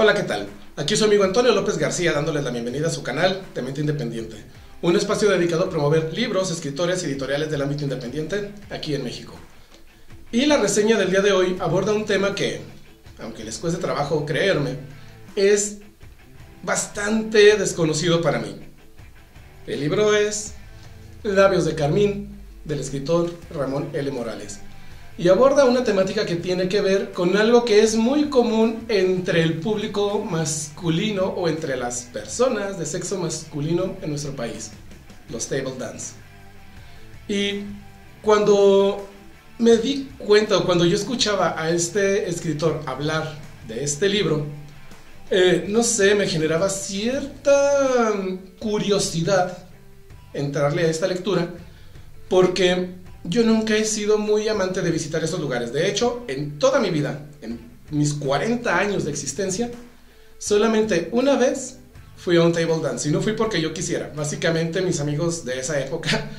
Hola, ¿qué tal? Aquí su amigo Antonio López García dándoles la bienvenida a su canal de Mente Independiente, un espacio dedicado a promover libros, escritores y editoriales del ámbito independiente aquí en México. Y la reseña del día de hoy aborda un tema que, aunque les cueste trabajo creerme, es bastante desconocido para mí. El libro es Labios de Carmín, del escritor Ramón L. Morales, y aborda una temática que tiene que ver con algo que es muy común entre el público masculino o entre las personas de sexo masculino en nuestro país, los table dance. Y cuando me di cuenta, o cuando yo escuchaba a este escritor hablar de este libro, no sé, me generaba cierta curiosidad entrarle a esta lectura, porque yo nunca he sido muy amante de visitar esos lugares. De hecho, en toda mi vida, en mis 40 años de existencia, solamente una vez fui a un table dance, y no fui porque yo quisiera. Básicamente mis amigos de esa época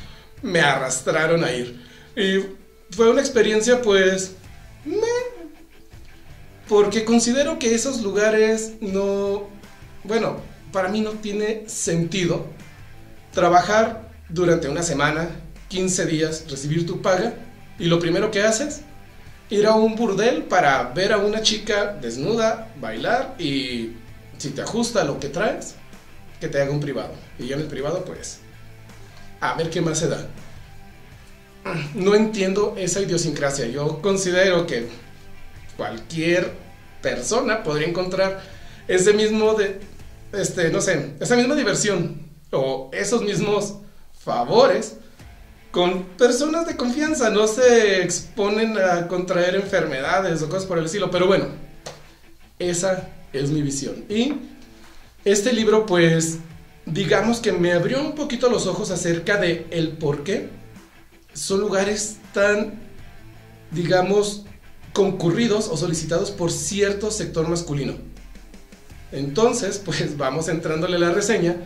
me arrastraron a ir. Y fue una experiencia pues... porque considero que esos lugares no... Bueno, para mí no tiene sentido trabajar durante una semana, 15 días, recibir tu paga, y lo primero que haces, ir a un burdel para ver a una chica desnuda, bailar, y si te ajusta lo que traes, que te haga un privado. Y ya en el privado, pues, a ver qué más se da. No entiendo esa idiosincrasia. Yo considero que cualquier persona podría encontrar ese mismo no sé, esa misma diversión o esos mismos favores con personas de confianza. No se exponen a contraer enfermedades o cosas por el estilo, pero bueno, esa es mi visión. Y este libro, pues, digamos que me abrió un poquito los ojos acerca de el por qué son lugares tan, digamos, concurridos o solicitados por cierto sector masculino. Entonces, pues vamos entrándole a la reseña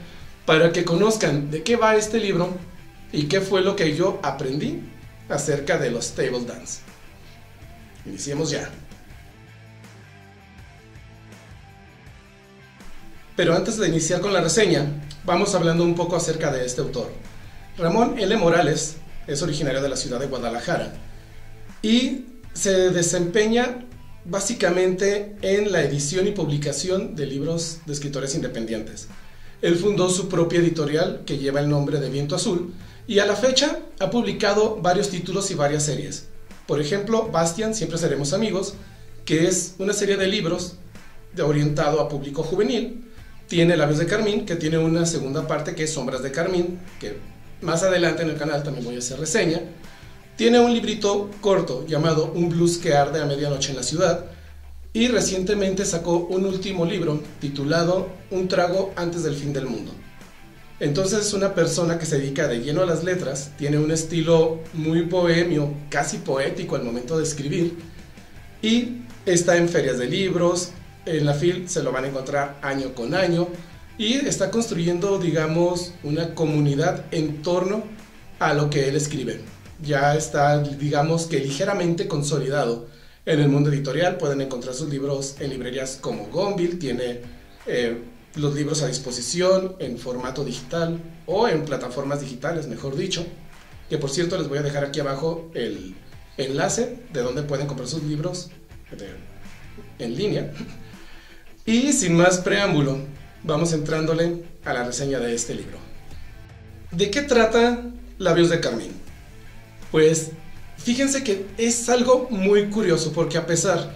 para que conozcan de qué va este libro y qué fue lo que yo aprendí acerca de los table dance. Iniciemos ya. Pero antes de iniciar con la reseña, vamos hablando un poco acerca de este autor. Ramón L. Morales es originario de la ciudad de Guadalajara y se desempeña básicamente en la edición y publicación de libros de escritores independientes. Él fundó su propia editorial que lleva el nombre de Viento Azul y a la fecha ha publicado varios títulos y varias series. Por ejemplo, Bastian, Siempre Seremos Amigos, que es una serie de libros orientado a público juvenil. Tiene Labios de Carmín, que tiene una segunda parte que es Sombras de Carmín, que más adelante en el canal también voy a hacer reseña. Tiene un librito corto llamado Un blues que arde a medianoche en la ciudad. Y recientemente sacó un último libro titulado Un trago antes del fin del mundo. Entonces es una persona que se dedica de lleno a las letras, tiene un estilo muy bohemio, casi poético al momento de escribir, y está en ferias de libros, en la FIL se lo van a encontrar año con año, y está construyendo, digamos, una comunidad en torno a lo que él escribe. Ya está, digamos, que ligeramente consolidado en el mundo editorial. Pueden encontrar sus libros en librerías como Gonville, tiene los libros a disposición en formato digital o en plataformas digitales, mejor dicho, que por cierto les voy a dejar aquí abajo el enlace de donde pueden comprar sus libros en línea. Y sin más preámbulo, vamos entrándole a la reseña de este libro. ¿De qué trata Labios de Carmín? Pues fíjense que es algo muy curioso, porque a pesar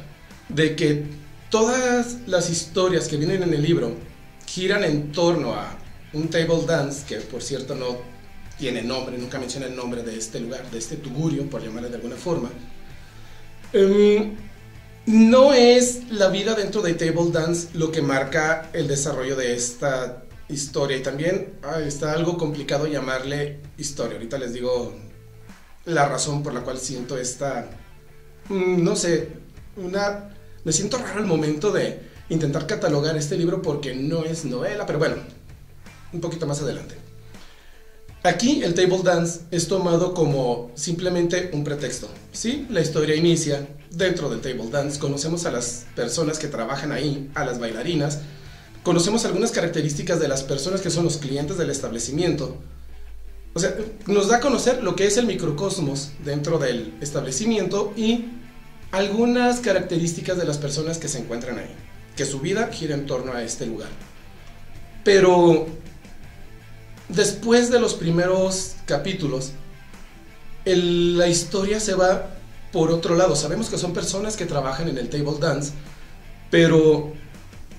de que todas las historias que vienen en el libro giran en torno a un table dance, que por cierto no tiene nombre, nunca menciona el nombre de este lugar, de este tugurio, por llamarle de alguna forma, no es la vida dentro de table dance lo que marca el desarrollo de esta historia. Y también está algo complicado llamarle historia. Ahorita les digo la razón por la cual siento esta, no sé, me siento raro al momento de intentar catalogar este libro porque no es novela, pero bueno, un poquito más adelante. Aquí el table dance es tomado como simplemente un pretexto. Sí, la historia inicia dentro del table dance, conocemos a las personas que trabajan ahí, a las bailarinas, conocemos algunas características de las personas que son los clientes del establecimiento. O sea, nos da a conocer lo que es el microcosmos dentro del establecimiento y algunas características de las personas que se encuentran ahí, que su vida gira en torno a este lugar. Pero después de los primeros capítulos, la historia se va por otro lado. Sabemos que son personas que trabajan en el table dance, pero,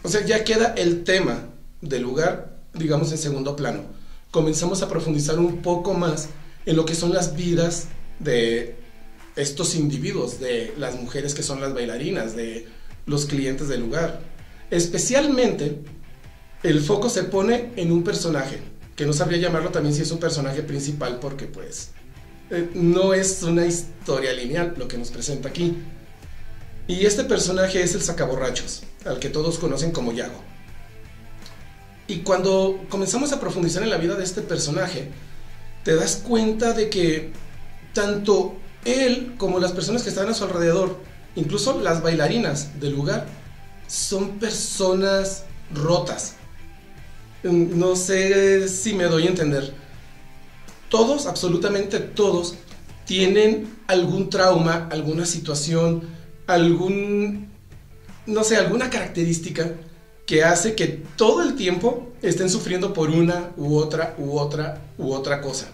o sea, ya queda el tema del lugar, digamos, en segundo plano. Comenzamos a profundizar un poco más en lo que son las vidas de estos individuos, de las mujeres que son las bailarinas, de los clientes del lugar. Especialmente, el foco se pone en un personaje, que no sabría llamarlo también si es un personaje principal, porque pues no es una historia lineal lo que nos presenta aquí. Y este personaje es el sacaborrachos, al que todos conocen como Yago. Y cuando comenzamos a profundizar en la vida de este personaje, te das cuenta de que tanto él como las personas que están a su alrededor, incluso las bailarinas del lugar, son personas rotas. No sé si me doy a entender. Todos, absolutamente todos, tienen algún trauma, alguna situación, no sé, alguna característica que hace que todo el tiempo estén sufriendo por una u otra cosa.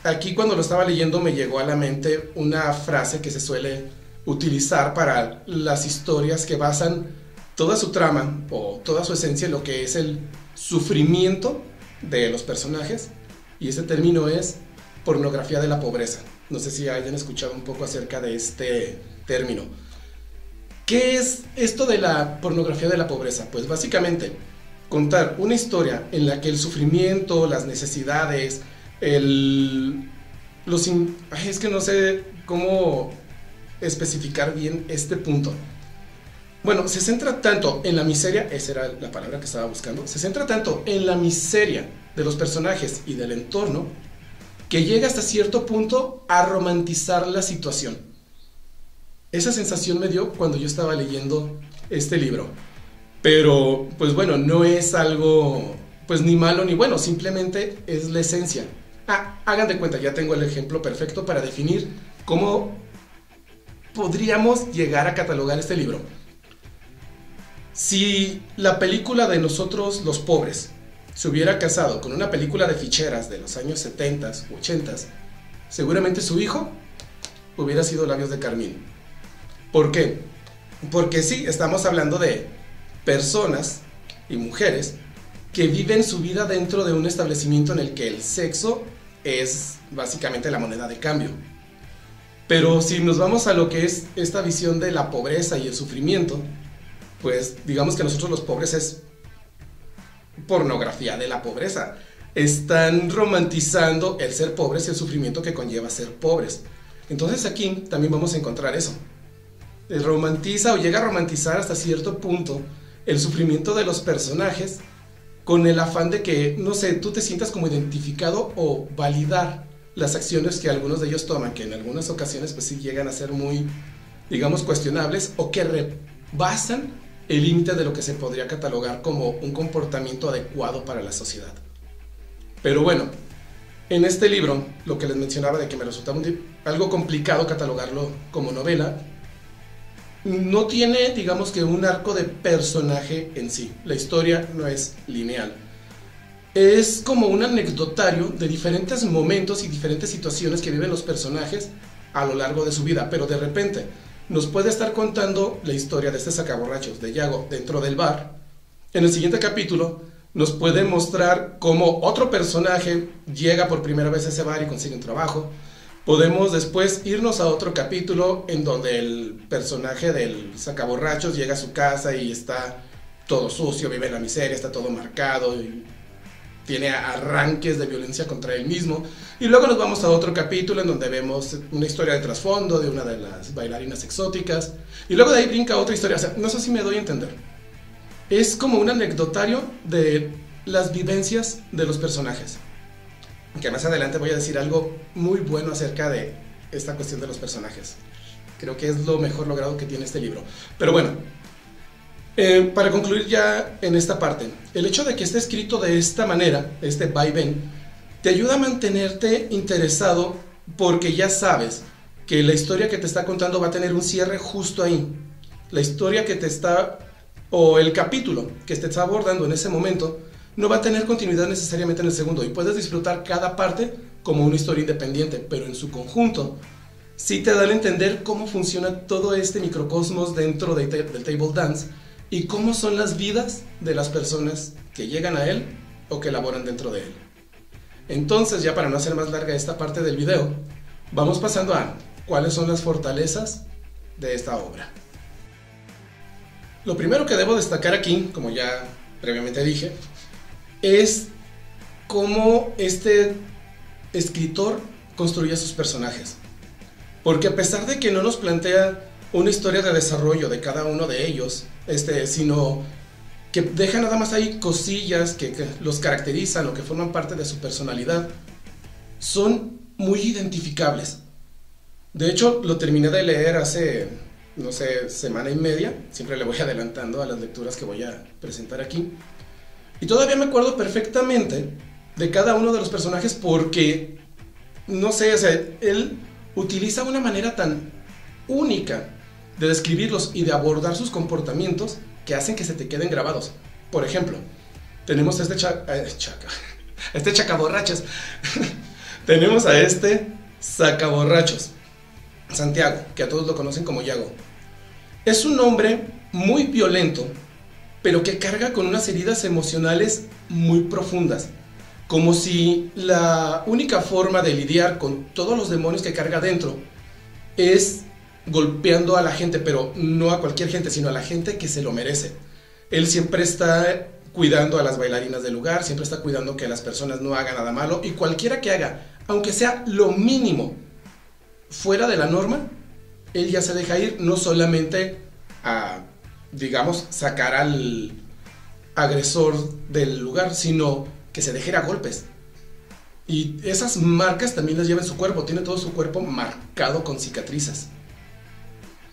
Aquí cuando lo estaba leyendo me llegó a la mente una frase que se suele utilizar para las historias que basan toda su trama o toda su esencia en lo que es el sufrimiento de los personajes, y ese término es pornografía de la pobreza. No sé si hayan escuchado un poco acerca de este término. ¿Qué es esto de la pornografía de la pobreza? Pues básicamente contar una historia en la que el sufrimiento, las necesidades, es que no sé cómo especificar bien este punto. Bueno, se centra tanto en la miseria, esa era la palabra que estaba buscando, se centra tanto en la miseria de los personajes y del entorno, que llega hasta cierto punto a romantizar la situación. Esa sensación me dio cuando yo estaba leyendo este libro. Pero, pues bueno, no es algo, pues ni malo ni bueno, simplemente es la esencia. Hagan de cuenta, ya tengo el ejemplo perfecto para definir cómo podríamos llegar a catalogar este libro. Si la película de Nosotros los Pobres se hubiera casado con una película de ficheras de los años 70s u 80s, seguramente su hijo hubiera sido Labios de Carmín. ¿Por qué? Porque sí, estamos hablando de personas y mujeres que viven su vida dentro de un establecimiento en el que el sexo es básicamente la moneda de cambio. Pero si nos vamos a lo que es esta visión de la pobreza y el sufrimiento, pues digamos que Nosotros los Pobres es pornografía de la pobreza. Están romantizando el ser pobres y el sufrimiento que conlleva ser pobres. Entonces aquí también vamos a encontrar eso. Romantiza o llega a romantizar hasta cierto punto el sufrimiento de los personajes, con el afán de que, no sé, tú te sientas como identificado o validar las acciones que algunos de ellos toman, que en algunas ocasiones pues sí llegan a ser muy, digamos, cuestionables, o que rebasan el límite de lo que se podría catalogar como un comportamiento adecuado para la sociedad. Pero bueno, en este libro, lo que les mencionaba de que me resultaba algo complicado catalogarlo como novela, no tiene, digamos que un arco de personaje en sí. La historia no es lineal. Es como un anecdotario de diferentes momentos y diferentes situaciones que viven los personajes a lo largo de su vida, pero de repente nos puede estar contando la historia de este sacaborrachos de Yago dentro del bar. En el siguiente capítulo nos puede mostrar cómo otro personaje llega por primera vez a ese bar y consigue un trabajo. Podemos después irnos a otro capítulo en donde el personaje del sacaborrachos llega a su casa y está todo sucio, vive en la miseria, está todo marcado y tiene arranques de violencia contra él mismo. Y luego nos vamos a otro capítulo en donde vemos una historia de trasfondo de una de las bailarinas exóticas. Y luego de ahí brinca otra historia. O sea, no sé si me doy a entender. Es como un anecdotario de las vivencias de los personajes. que más adelante voy a decir algo muy bueno acerca de esta cuestión de los personajes. Creo que es lo mejor logrado que tiene este libro. Pero bueno, para concluir ya en esta parte, el hecho de que esté escrito de esta manera, este vaivén, te ayuda a mantenerte interesado porque ya sabes que la historia que te está contando va a tener un cierre justo ahí. La historia que te está, o el capítulo que te está abordando en ese momento, no va a tener continuidad necesariamente en el segundo y puedes disfrutar cada parte como una historia independiente, pero en su conjunto sí te da a entender cómo funciona todo este microcosmos dentro del table dance y cómo son las vidas de las personas que llegan a él o que laboran dentro de él. Entonces, ya para no hacer más larga esta parte del video, vamos pasando a cuáles son las fortalezas de esta obra. Lo primero que debo destacar aquí, como ya previamente dije, es cómo este escritor construye sus personajes. Porque a pesar de que no nos plantea una historia de desarrollo de cada uno de ellos, sino que deja nada más ahí cosillas que los caracterizan o que forman parte de su personalidad, son muy identificables. De hecho, lo terminé de leer hace, no sé, semana y media. Siempre le voy adelantando a las lecturas que voy a presentar aquí. Y todavía me acuerdo perfectamente de cada uno de los personajes porque, no sé, o sea, él utiliza una manera tan única de describirlos y de abordar sus comportamientos que hacen que se te queden grabados. Por ejemplo, tenemos a este chacaborrachos. Tenemos a este sacaborrachos, Santiago, que a todos lo conocen como Yago. Es un hombre muy violento, pero que carga con unas heridas emocionales muy profundas. Como si la única forma de lidiar con todos los demonios que carga dentro es golpeando a la gente, pero no a cualquier gente, sino a la gente que se lo merece. Él siempre está cuidando a las bailarinas del lugar, siempre está cuidando que las personas no hagan nada malo, y cualquiera que haga, aunque sea lo mínimo fuera de la norma, él ya se deja ir, no solamente a, digamos, sacar al agresor del lugar, sino que se deje ir a golpes. Y esas marcas también las lleva en su cuerpo, tiene todo su cuerpo marcado con cicatrices.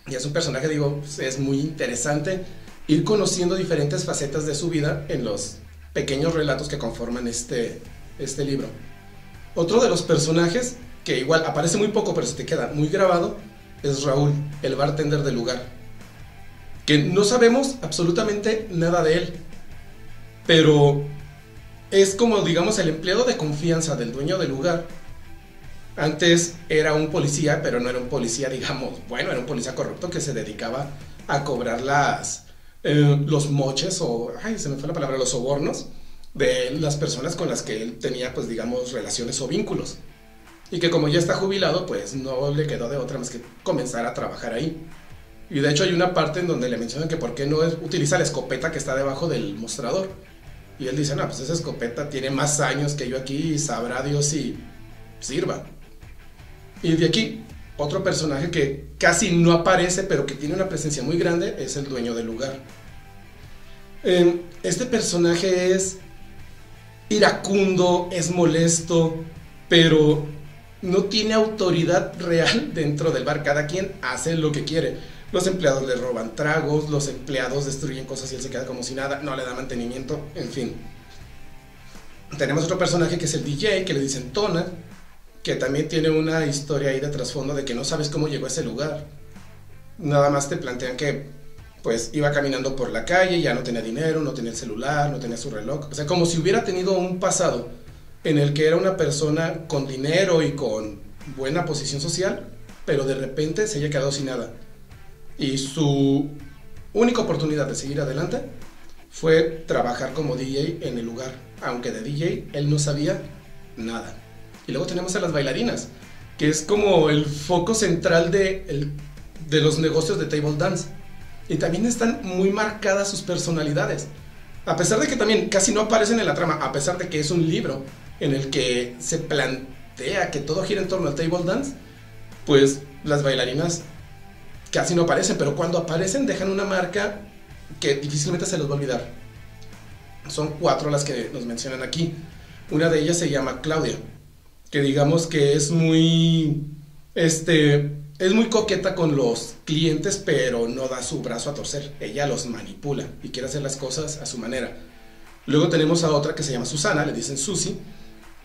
Y es un personaje, digo, es muy interesante ir conociendo diferentes facetas de su vida en los pequeños relatos que conforman este libro. Otro de los personajes, que igual aparece muy poco pero se te queda muy grabado, es Raúl, el bartender del lugar. Que no sabemos absolutamente nada de él, pero es como, digamos, el empleado de confianza del dueño del lugar. Antes era un policía, pero no era un policía, digamos, bueno, era un policía corrupto que se dedicaba a cobrar los moches, o, ay, se me fue la palabra, los sobornos de las personas con las que él tenía, pues, digamos, relaciones o vínculos. Y que como ya está jubilado, pues no le quedó de otra más que comenzar a trabajar ahí. Y de hecho hay una parte en donde le mencionan que por qué no utiliza la escopeta que está debajo del mostrador. Y él dice, no, pues esa escopeta tiene más años que yo aquí y sabrá Dios si sirva. Y de aquí, otro personaje que casi no aparece, pero que tiene una presencia muy grande, es el dueño del lugar. Este personaje es iracundo, es molesto, pero no tiene autoridad real dentro del bar. Cada quien hace lo que quiere. Los empleados le roban tragos, los empleados destruyen cosas y él se queda como si nada, no le da mantenimiento, en fin. Tenemos otro personaje que es el DJ, que le dicen Tona, que también tiene una historia ahí de trasfondo de que no sabes cómo llegó a ese lugar. Nada más te plantean que pues iba caminando por la calle, ya no tenía dinero, no tenía el celular, no tenía su reloj. O sea, como si hubiera tenido un pasado en el que era una persona con dinero y con buena posición social, pero de repente se haya quedado sin nada. Y su única oportunidad de seguir adelante fue trabajar como DJ en el lugar, aunque de DJ él no sabía nada. Y luego tenemos a las bailarinas, que es como el foco central de los negocios de table dance. Y también están muy marcadas sus personalidades. A pesar de que también casi no aparecen en la trama, a pesar de que es un libro en el que se plantea que todo gira en torno al table dance, pues las bailarinas casi no aparecen, pero cuando aparecen dejan una marca que difícilmente se les va a olvidar. Son 4 las que nos mencionan aquí. Una de ellas se llama Claudia, que digamos que es muy coqueta con los clientes, pero no da su brazo a torcer. Ella los manipula y quiere hacer las cosas a su manera. Luego tenemos a otra que se llama Susana, le dicen Susi,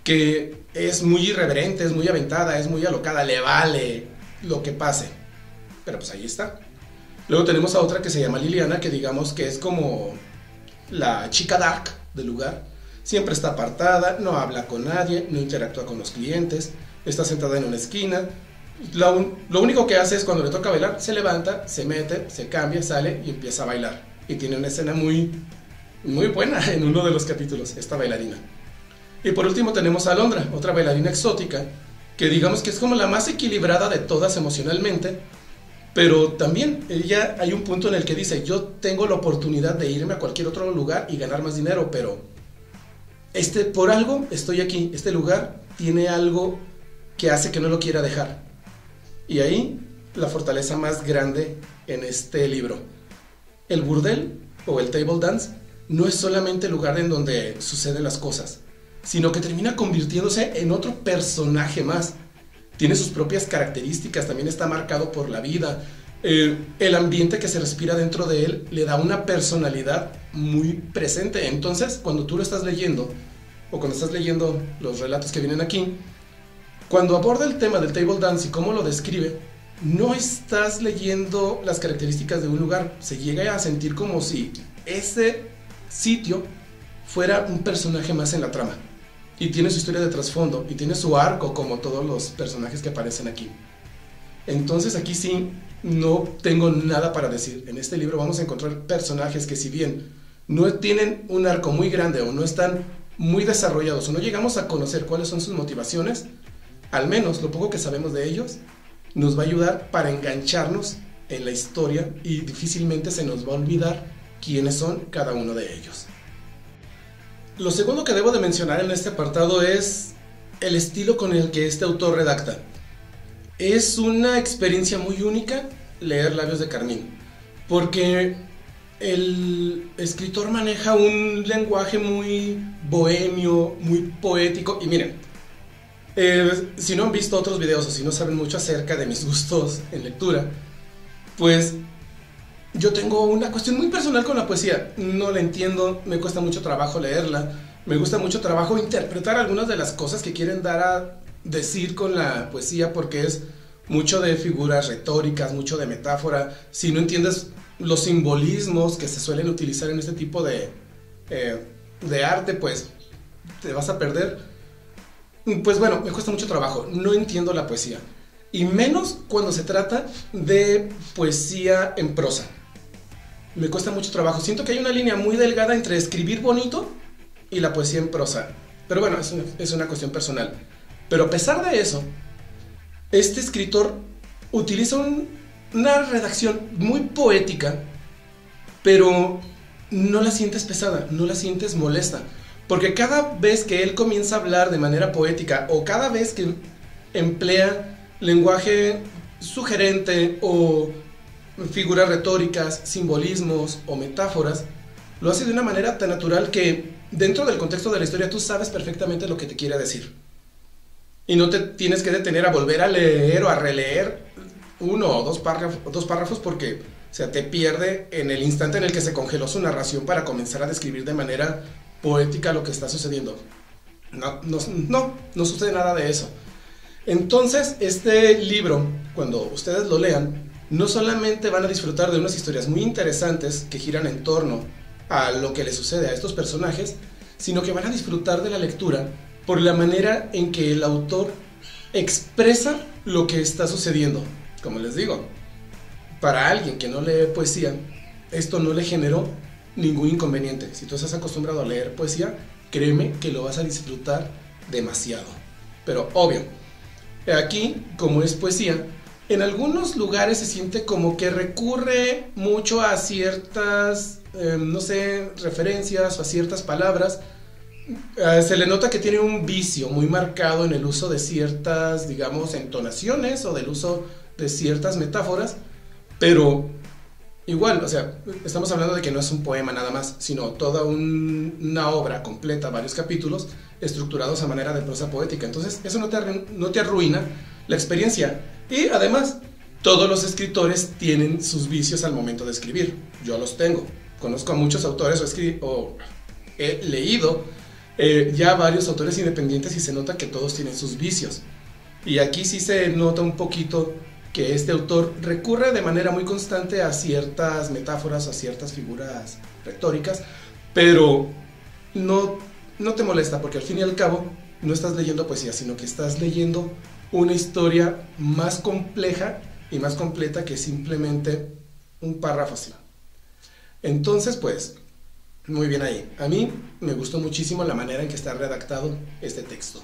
que es muy irreverente, es muy aventada, es muy alocada, le vale lo que pase. Pero pues ahí está. Luego tenemos a otra que se llama Liliana, que digamos que es como la chica dark del lugar. Siempre está apartada, no habla con nadie, no interactúa con los clientes, está sentada en una esquina. Lo único que hace es cuando le toca bailar, se levanta, se mete, se cambia, sale y empieza a bailar. Y tiene una escena muy buena en uno de los capítulos, esta bailarina. Y por último tenemos a Alondra, otra bailarina exótica, que digamos que es como la más equilibrada de todas emocionalmente, pero también ella hay un punto en el que dice, yo tengo la oportunidad de irme a cualquier otro lugar y ganar más dinero, pero por algo estoy aquí, este lugar tiene algo que hace que no lo quiera dejar. Y ahí la fortaleza más grande en este libro. El burdel o el table dance no es solamente el lugar en donde suceden las cosas, sino que termina convirtiéndose en otro personaje más. Tiene sus propias características, también está marcado por la vida. El ambiente que se respira dentro de él le da una personalidad muy presente. Entonces, cuando tú lo estás leyendo, o cuando estás leyendo los relatos que vienen aquí, cuando aborda el tema del table dance y cómo lo describe, no estás leyendo las características de un lugar, se llega a sentir como si ese sitio fuera un personaje más en la trama. Y tiene su historia de trasfondo, y tiene su arco como todos los personajes que aparecen aquí. Entonces aquí sí, no tengo nada para decir. En este libro vamos a encontrar personajes que si bien no tienen un arco muy grande o no están muy desarrollados o no llegamos a conocer cuáles son sus motivaciones, al menos lo poco que sabemos de ellos nos va a ayudar para engancharnos en la historia y difícilmente se nos va a olvidar quiénes son cada uno de ellos. Lo segundo que debo de mencionar en este apartado es el estilo con el que este autor redacta. Es una experiencia muy única leer Labios de Carmín, porque el escritor maneja un lenguaje muy bohemio, muy poético. Y miren, si no han visto otros videos o si no saben mucho acerca de mis gustos en lectura, pues yo tengo una cuestión muy personal con la poesía. No la entiendo, me cuesta mucho trabajo leerla, me gusta mucho trabajo interpretar algunas de las cosas que quieren dar a decir con la poesía, porque es mucho de figuras retóricas, mucho de metáfora. Si no entiendes los simbolismos que se suelen utilizar en este tipo de arte, pues te vas a perder. Pues bueno, me cuesta mucho trabajo, no entiendo la poesía, y menos cuando se trata de poesía en prosa. Me cuesta mucho trabajo, siento que hay una línea muy delgada entre escribir bonito y la poesía en prosa, pero bueno, es una cuestión personal. Pero a pesar de eso, este escritor utiliza una redacción muy poética, pero no la sientes pesada, no la sientes molesta, porque cada vez que él comienza a hablar de manera poética, o cada vez que emplea lenguaje sugerente o figuras retóricas, simbolismos o metáforas, lo hace de una manera tan natural que dentro del contexto de la historia tú sabes perfectamente lo que te quiere decir. Y no te tienes que detener a volver a leer o a releer uno o dos párrafos porque, o sea, te pierde en el instante en el que se congeló su narración para comenzar a describir de manera poética lo que está sucediendo. No sucede nada de eso. Entonces, este libro, cuando ustedes lo lean, no solamente van a disfrutar de unas historias muy interesantes que giran en torno a lo que le sucede a estos personajes, sino que van a disfrutar de la lectura por la manera en que el autor expresa lo que está sucediendo. Como les digo, para alguien que no lee poesía, esto no le generó ningún inconveniente. Si tú estás acostumbrado a leer poesía, créeme que lo vas a disfrutar demasiado. Pero obvio, aquí, como es poesía, en algunos lugares se siente como que recurre mucho a ciertas, referencias o a ciertas palabras. Se le nota que tiene un vicio muy marcado en el uso de ciertas, digamos, entonaciones o del uso de ciertas metáforas, pero igual, o sea, estamos hablando de que no es un poema nada más, sino toda una obra completa, varios capítulos, estructurados a manera de prosa poética. Entonces, eso no te arruina la experiencia. Y además, todos los escritores tienen sus vicios al momento de escribir. Yo los tengo. Conozco a muchos autores o he leído ya varios autores independientes y se nota que todos tienen sus vicios. Y aquí sí se nota un poquito que este autor recurre de manera muy constante a ciertas metáforas, a ciertas figuras retóricas, pero no te molesta, porque al fin y al cabo no estás leyendo poesía, sino que estás leyendo una historia más compleja y más completa que simplemente un párrafo así. Entonces, pues, muy bien ahí. A mí me gustó muchísimo la manera en que está redactado este texto.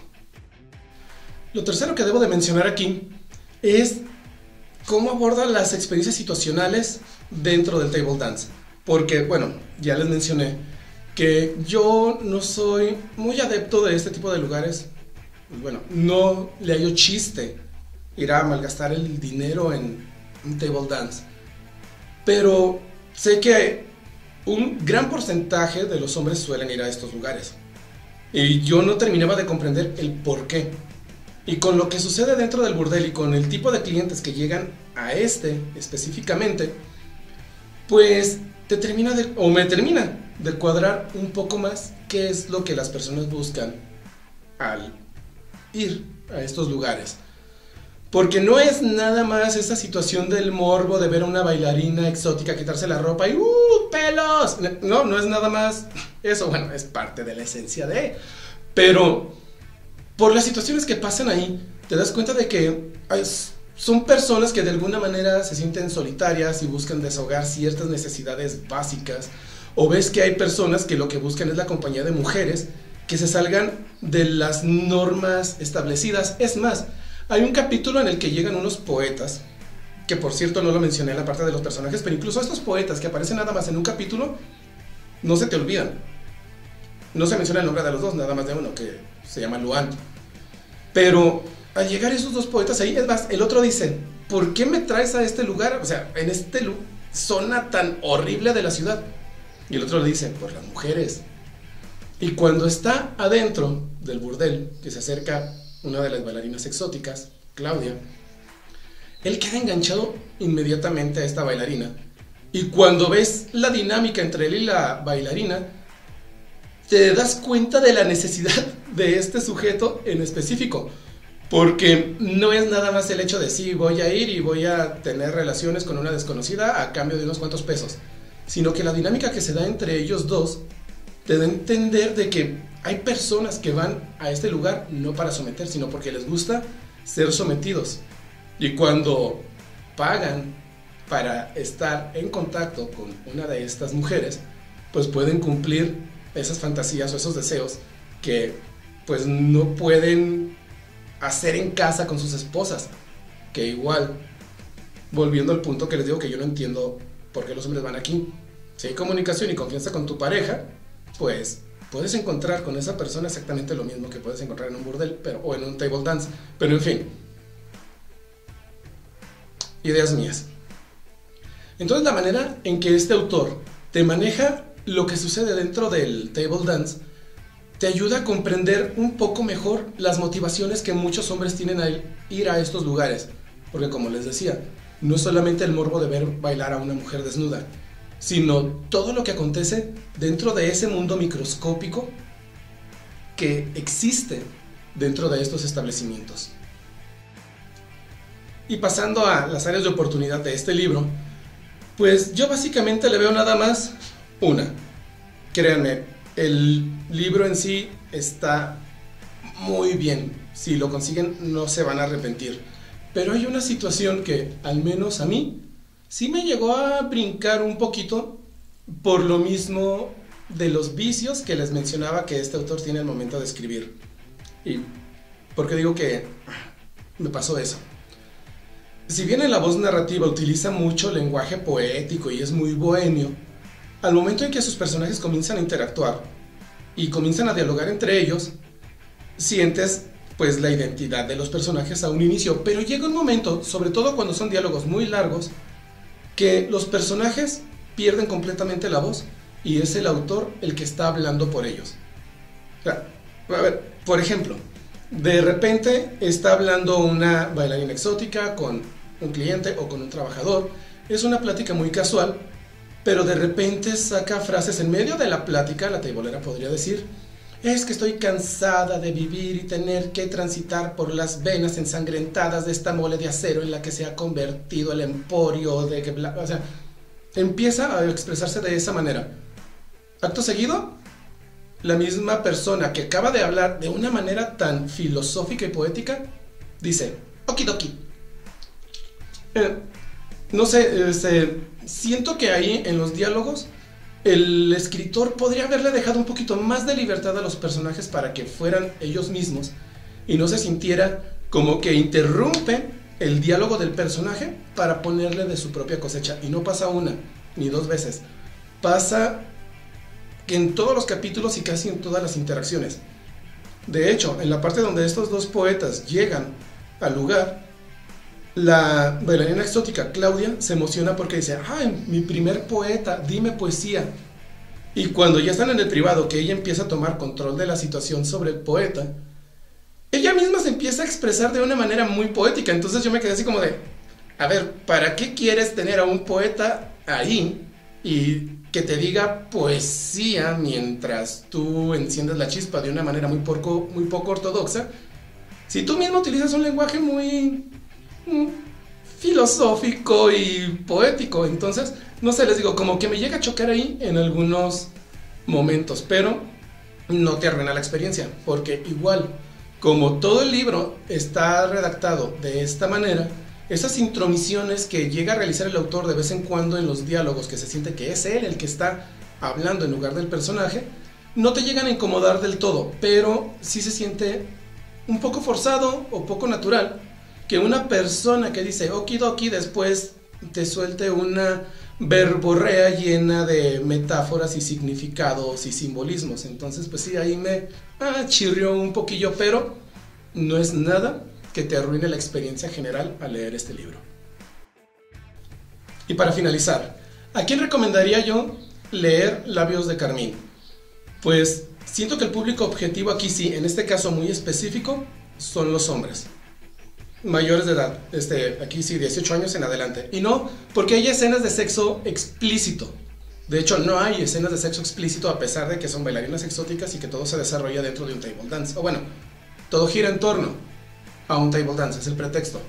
Lo tercero que debo de mencionar aquí es cómo aborda las experiencias situacionales dentro del table dance. Porque, bueno, ya les mencioné que yo no soy muy adepto de este tipo de lugares. Bueno, no le hallo chiste ir a malgastar el dinero en un table dance. Pero sé que un gran porcentaje de los hombres suelen ir a estos lugares. Y yo no terminaba de comprender el por qué. Y con lo que sucede dentro del burdel y con el tipo de clientes que llegan a este específicamente, pues me termina de cuadrar un poco más qué es lo que las personas buscan al ir a estos lugares. Porque no es nada más esa situación del morbo de ver a una bailarina exótica quitarse la ropa y ¡pelos! No es nada más eso. Bueno, es parte de la esencia de... Pero por las situaciones que pasan ahí, te das cuenta de que son personas que de alguna manera se sienten solitarias y buscan desahogar ciertas necesidades básicas. O ves que hay personas que lo que buscan es la compañía de mujeres que se salgan de las normas establecidas. Es más, hay un capítulo en el que llegan unos poetas, que por cierto no lo mencioné en la parte de los personajes, pero incluso estos poetas que aparecen nada más en un capítulo, no se te olvidan. No se menciona el nombre de los dos, nada más de uno, que se llama Luan. Pero al llegar esos dos poetas ahí, es más, el otro dice, ¿por qué me traes a este lugar? O sea, en esta zona tan horrible de la ciudad. Y el otro le dice, por las mujeres. Y cuando está adentro del burdel, que se acerca una de las bailarinas exóticas, Claudia, él queda enganchado inmediatamente a esta bailarina. Y cuando ves la dinámica entre él y la bailarina, te das cuenta de la necesidad de este sujeto en específico. Porque no es nada más el hecho de sí, voy a ir y voy a tener relaciones con una desconocida a cambio de unos cuantos pesos, sino que la dinámica que se da entre ellos dos te da a entender de que hay personas que van a este lugar no para someter, sino porque les gusta ser sometidos. Y cuando pagan para estar en contacto con una de estas mujeres, pues pueden cumplir esas fantasías o esos deseos que pues no pueden hacer en casa con sus esposas. Que igual, volviendo al punto que les digo que yo no entiendo por qué los hombres van aquí. Si hay comunicación y confianza con tu pareja, pues puedes encontrar con esa persona exactamente lo mismo que puedes encontrar en un burdel o en un table dance. Pero en fin, ideas mías. Entonces la manera en que este autor te maneja lo que sucede dentro del table dance te ayuda a comprender un poco mejor las motivaciones que muchos hombres tienen al ir a estos lugares. Porque como les decía, no es solamente el morbo de ver bailar a una mujer desnuda, sino todo lo que acontece dentro de ese mundo microscópico que existe dentro de estos establecimientos. Y pasando a las áreas de oportunidad de este libro, pues yo básicamente le veo nada más una. Créanme, el libro en sí está muy bien. Si lo consiguen no se van a arrepentir. Pero hay una situación que, al menos a mí, sí me llegó a brincar un poquito por lo mismo de los vicios que les mencionaba que este autor tiene al momento de escribir. ¿Y por qué digo que me pasó eso? Si bien en la voz narrativa utiliza mucho lenguaje poético y es muy bohemio, al momento en que sus personajes comienzan a interactuar y comienzan a dialogar entre ellos, sientes pues la identidad de los personajes a un inicio, pero llega un momento, sobre todo cuando son diálogos muy largos, que los personajes pierden completamente la voz y es el autor el que está hablando por ellos. O sea, a ver, por ejemplo, de repente está hablando una bailarina exótica con un cliente o con un trabajador. Es una plática muy casual, pero de repente saca frases en medio de la plática. La teibolera podría decir: es que estoy cansada de vivir y tener que transitar por las venas ensangrentadas de esta mole de acero en la que se ha convertido el emporio de que bla... O sea, empieza a expresarse de esa manera. Acto seguido, la misma persona que acaba de hablar de una manera tan filosófica y poética dice: okidoki. No sé, siento que ahí en los diálogos el escritor podría haberle dejado un poquito más de libertad a los personajes para que fueran ellos mismos y no se sintiera como que interrumpe el diálogo del personaje para ponerle de su propia cosecha. Y no pasa una ni dos veces, pasa que en todos los capítulos y casi en todas las interacciones. De hecho, en la parte donde estos dos poetas llegan al lugar, la bailarina exótica Claudia se emociona porque dice: ¡ay, mi primer poeta, dime poesía! Y cuando ya están en el privado, que ella empieza a tomar control de la situación sobre el poeta, ella misma se empieza a expresar de una manera muy poética. Entonces yo me quedé así como de: a ver, ¿para qué quieres tener a un poeta ahí y que te diga poesía mientras tú enciendes la chispa de una manera muy poco ortodoxa, si tú mismo utilizas un lenguaje muy filosófico y poético? Entonces, no sé, les digo, como que me llega a chocar ahí en algunos momentos, pero no te arruina la experiencia, porque igual, como todo el libro está redactado de esta manera, esas intromisiones que llega a realizar el autor de vez en cuando en los diálogos, que se siente que es él el que está hablando en lugar del personaje, no te llegan a incomodar del todo, pero sí se siente un poco forzado o poco natural que una persona que dice okidoki después te suelte una verborrea llena de metáforas y significados y simbolismos. Entonces pues sí, ahí me chirrió un poquillo, pero no es nada que te arruine la experiencia general al leer este libro. Y para finalizar, ¿a quién recomendaría yo leer Labios de Carmín? Pues siento que el público objetivo aquí sí, en este caso muy específico, son los hombres mayores de edad, aquí sí, 18 años en adelante. Y no porque hay escenas de sexo explícito. De hecho, no hay escenas de sexo explícito, a pesar de que son bailarinas exóticas y que todo se desarrolla dentro de un table dance. O bueno, todo gira en torno a un table dance, es el pretexto.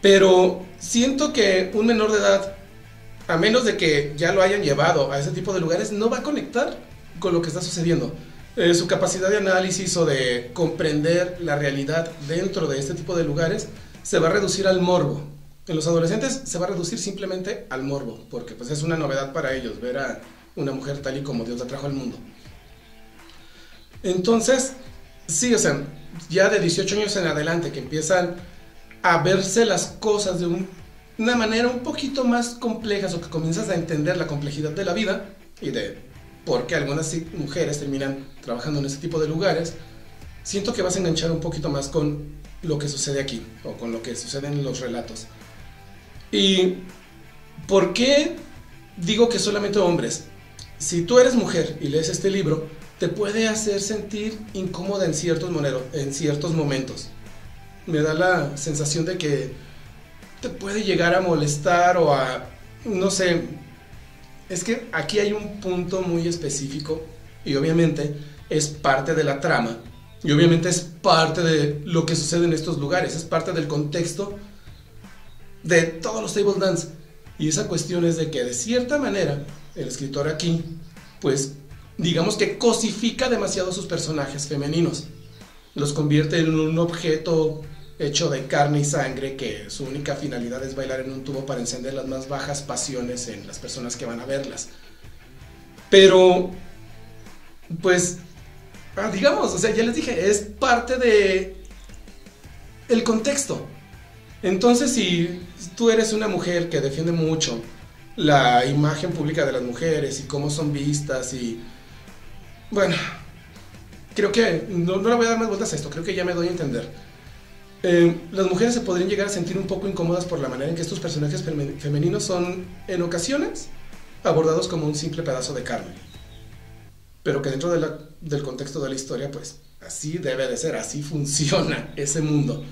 Pero siento que un menor de edad, a menos de que ya lo hayan llevado a ese tipo de lugares, no va a conectar con lo que está sucediendo. Su capacidad de análisis o de comprender la realidad dentro de este tipo de lugares se va a reducir al morbo. En los adolescentes se va a reducir simplemente al morbo, porque pues es una novedad para ellos ver a una mujer tal y como Dios la trajo al mundo. Entonces, sí, o sea, ya de 18 años en adelante que empiezan a verse las cosas de una manera un poquito más complejas, o que comienzas a entender la complejidad de la vida y de por qué algunas mujeres terminan trabajando en ese tipo de lugares, siento que vas a enganchar un poquito más con lo que sucede aquí, o con lo que sucede en los relatos. ¿Y por qué digo que solamente hombres? Si tú eres mujer y lees este libro, te puede hacer sentir incómoda en ciertos momentos. Me da la sensación de que te puede llegar a molestar o a, no sé. Es que aquí hay un punto muy específico y obviamente es parte de la trama y obviamente es parte de lo que sucede en estos lugares, es parte del contexto de todos los table dance. Y esa cuestión es de que de cierta manera el escritor aquí, pues digamos que cosifica demasiado a sus personajes femeninos, los convierte en un objeto hecho de carne y sangre que su única finalidad es bailar en un tubo para encender las más bajas pasiones en las personas que van a verlas. Pero, pues, digamos, o sea, ya les dije, es parte de el contexto. Entonces, si tú eres una mujer que defiende mucho la imagen pública de las mujeres y cómo son vistas y, bueno, creo que no le voy a dar más vueltas a esto, creo que ya me doy a entender. las mujeres se podrían llegar a sentir un poco incómodas por la manera en que estos personajes femeninos son, en ocasiones, abordados como un simple pedazo de carne. Pero que dentro del contexto de la historia, pues, así debe de ser, así funciona ese mundo.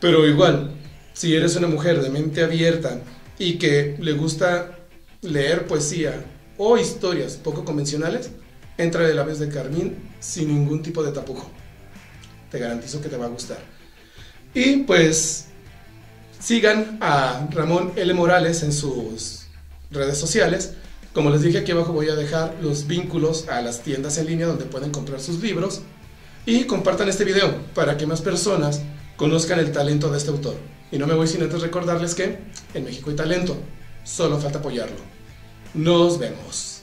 Pero igual, si eres una mujer de mente abierta y que le gusta leer poesía o historias poco convencionales, entra de Labios de Carmín sin ningún tipo de tapujo. Te garantizo que te va a gustar. Y pues sigan a Ramón L. Morales en sus redes sociales. Como les dije, aquí abajo voy a dejar los vínculos a las tiendas en línea donde pueden comprar sus libros. Y compartan este video para que más personas conozcan el talento de este autor. Y no me voy sin antes recordarles que en México hay talento, solo falta apoyarlo. Nos vemos.